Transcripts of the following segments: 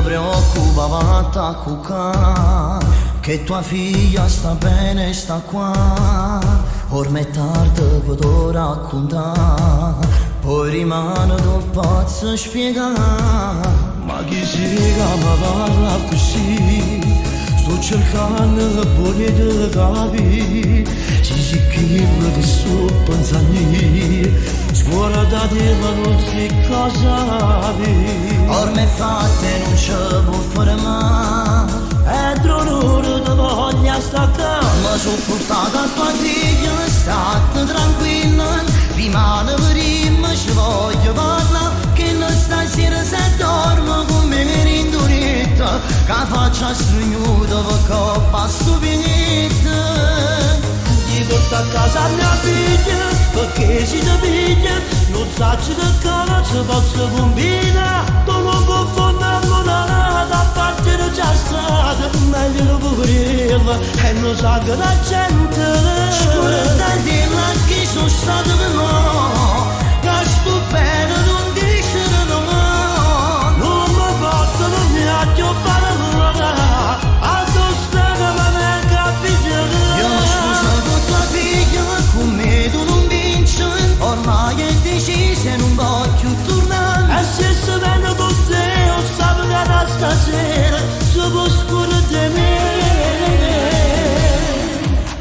preoccupava attaccucare che tua figlia sta bene, sta qua. Ormai è tardi per te raccontare, poi rimane che non posso spiegare. Ma chi si che mi parla così? Sto cercando pure di capire se si quello che sto pensando. Scuola da dire non si cosa vi. Ormai fatte non ci può fermare, è l'onore di voglia staccare. Ma sono portata a tua figlia, state tranquilla, rimane prima, ci voglio parlare, che non stasera se dorme con me in duretta, che faccia strugnuta per coppa stupidetta. Porta a casa mia figlia, perché si ti piglia, non sacci che cara ci posso combinare. Tu non puoi fondare da parte di già strada, meglio lo poverello e non sa che la gente. Scusa dirla che sono stato per no, che sto bene non dice no. Non mi porta, non mi ha più parlare, a tu stai che mi venga a pigliare. Come tu non vinci, ormai è decisa e non voglio tornare. E se si vede con te, o sape che da stasera si può scuro di me.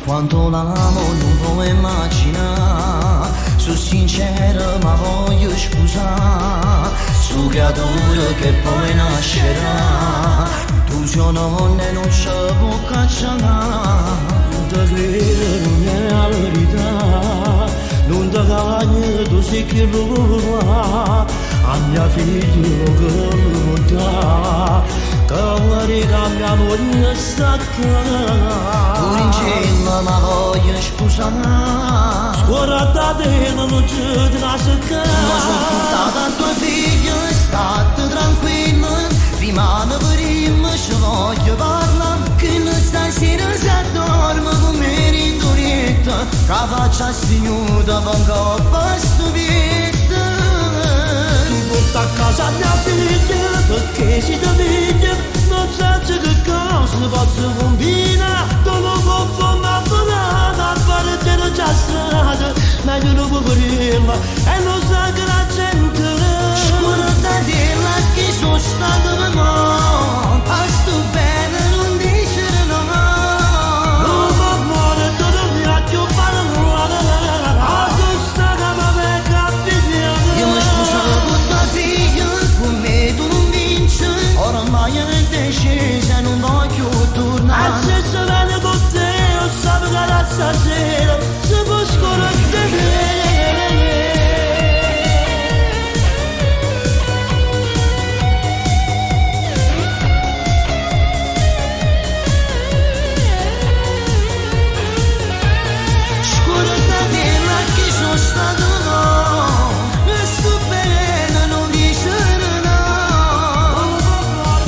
Quanto l'amo non può immaginare, sono sincero ma voglio scusare. Su creatura che poi nascerà, tu sei nonna e non ci può cacciare. Non ti credere, non è la verità, non ti cagni, tu sei che lo fa, a mia figlia che lo dà, che vuoi cambia voglia staccare. Tu rincenno ma voglio scusare, scorata te non ci ti nascere. Ma sono portata a tua figlia, state tranquilla, rimane prima, ci voglio parlare, che non stasera se dorme con me in duretta, che faccia stignuta con coppa stupida. Tu porta a casa mia figlia, perché si ti piglia, non sai che cosa posso combinare. Tu non puoi fondare da parte di già strada, meglio lo poverello e non sa che la gente. Scuola da dirla che sono stato per no, a sto bene non dice no. Non mi muore, tu non mi ha più parlare, a tu sta che mi venga a pigliare. Io mi scuso con tua figlia, con me tu non vinci, ormai è decisa e non voglio tornare. E se si vede con te, o sape che da stasera si può scordare di me.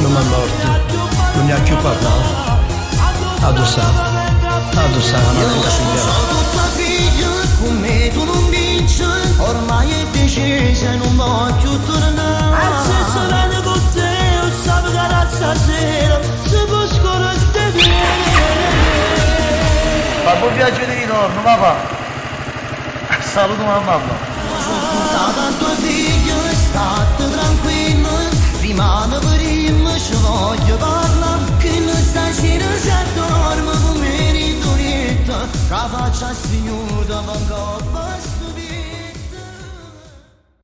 Non mi ha morto, non mi ha più parlato. Addossava la manetta figliava. Tua figlia, con me tu non vinci, ormai è decisa e non voglio tornare. E se si vede con te, o sape che da stasera si può scordare di me. Ma buon viaggio di ritorno, papà. Saluto la mamma. Sono portata a tua figlia, state tranquilla, rimane prima, ci voglio parlare, che non stasera se dorme con me in duretta, che faccia stignuta con coppa.